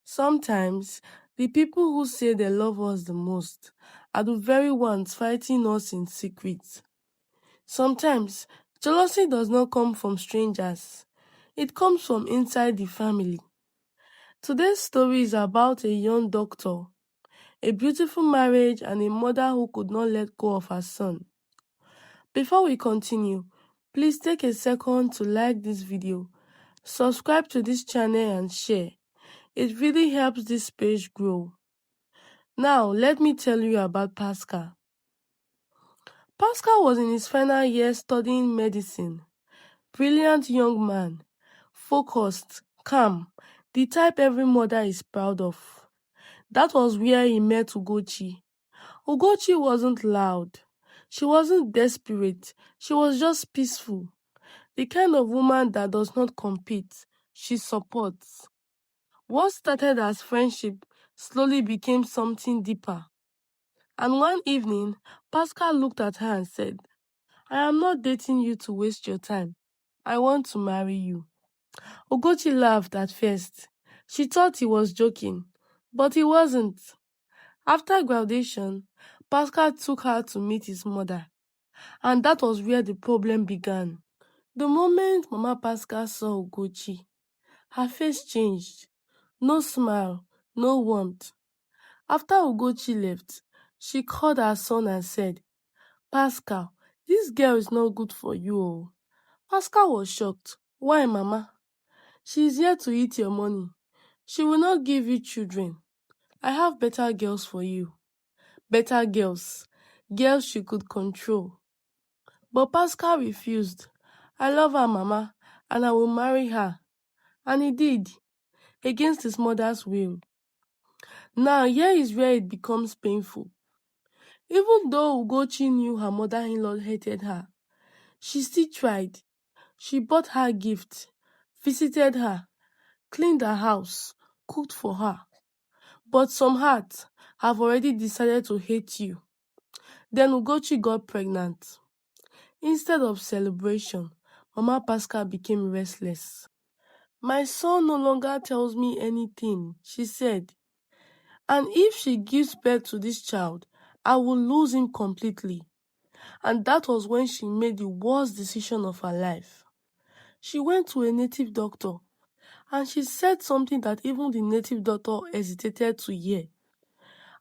Sometimes, the people who say they love us the most are the very ones fighting us in secret. Sometimes, jealousy does not come from strangers, it comes from inside the family. Today's story is about a young doctor, a beautiful marriage, and a mother who could not let go of her son. Before we continue, please take a second to like this video, subscribe to this channel and share. It really helps this page grow. Now, let me tell you about Pascal. Pascal was in his final year studying medicine. Brilliant young man, focused, calm, the type every mother is proud of. That was where he met Ugochi. Ugochi wasn't loud. She wasn't desperate. She was just peaceful. The kind of woman that does not compete, she supports. What started as friendship slowly became something deeper. And one evening, Pascal looked at her and said, "I am not dating you to waste your time. I want to marry you." Ugochi laughed at first. She thought he was joking, but he wasn't. After graduation, Pascal took her to meet his mother, and that was where the problem began. The moment Mama Pascal saw Ugochi, her face changed. No smile, no warmth. After Ugochi left, she called her son and said, "Pascal, this girl is not good for you." Oh. Pascal was shocked. "Why, Mama?" "She is here to eat your money. She will not give you children. I have better girls for you." Better girls. Girls she could control. But Pascal refused. "I love her, Mama, and I will marry her." And he did, against his mother's will. Now, here is where it becomes painful. Even though Ugochi knew her mother-in-law hated her, she still tried. She bought her gifts, visited her, cleaned her house, cooked for her. But some hearts have already decided to hate you. Then Ugochi got pregnant. Instead of celebration, Mama Pascal became restless. "My son no longer tells me anything," she said. "And if she gives birth to this child, I will lose him completely." And that was when she made the worst decision of her life. She went to a native doctor, and she said something that even the native doctor hesitated to hear.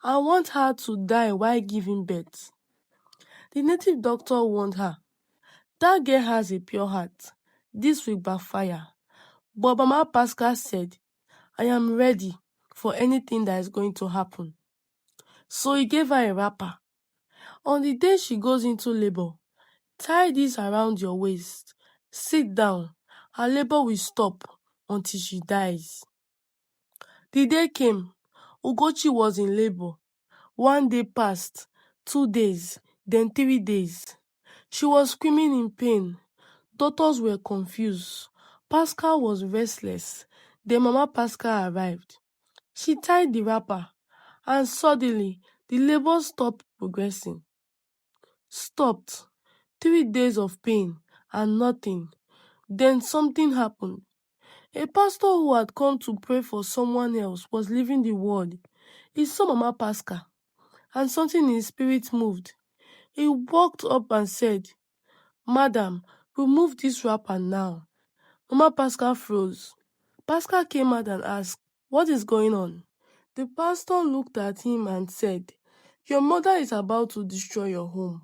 "I want her to die while giving birth." The native doctor warned her, "That girl has a pure heart. This will backfire." But Mama Pascal said, "I am ready for anything that is going to happen." So he gave her a wrapper. "On the day she goes into labor, tie this around your waist. Sit down. Her labor will stop until she dies." The day came. Ugochi was in labor. 1 day passed, 2 days, then 3 days. She was screaming in pain. Doctors were confused. Pascal was restless. Then Mama Pascal arrived. She tied the wrapper, and suddenly the labor stopped progressing. Stopped. 3 days of pain and nothing. Then something happened. A pastor who had come to pray for someone else was leaving the world. He saw Mama Pascal, and something in his spirit moved. He walked up and said, "Madam, remove this wrapper now." Mama Pascal froze. Pascal came out and asked, "What is going on?" The pastor looked at him and said, "Your mother is about to destroy your home.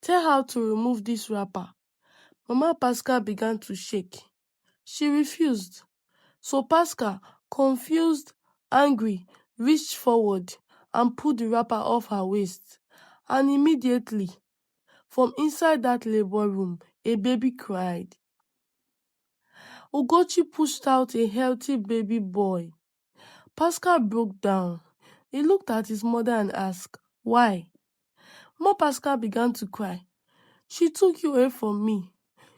Tell her to remove this wrapper." Mama Pascal began to shake. She refused. So Pascal, confused, angry, reached forward and pulled the wrapper off her waist. And immediately, from inside that labor room, a baby cried. Ugochi pushed out a healthy baby boy. Pascal broke down. He looked at his mother and asked, "Why?" Mama Pascal began to cry. "She took you away from me.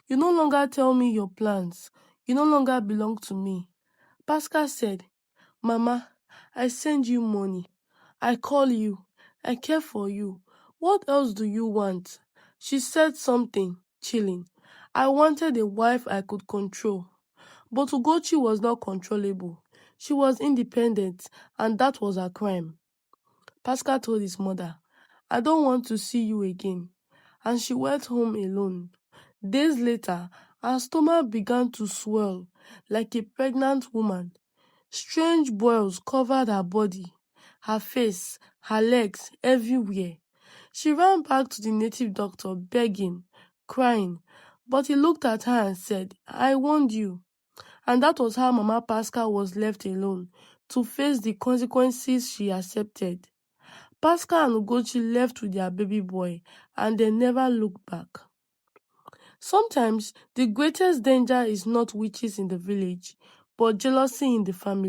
You no longer tell me your plans. You no longer belong to me." Pascal said, "Mama, I send you money. I call you. I care for you. What else do you want?" She said something, chilling. "I wanted a wife I could control." But Ugochi was not controllable. She was independent, and that was her crime. Pascal told his mother, I don't want to see you again, and she went home alone. Days later, her stomach began to swell like a pregnant woman. Strange boils covered her body, her face, her legs, everywhere. She ran back to the native doctor, begging, crying, but he looked at her and said, I warned you. And that was how Mama Pascal was left alone to face the consequences she accepted. Pascal and Ugochi left with their baby boy, and they never looked back. Sometimes the greatest danger is not witches in the village, but jealousy in the family.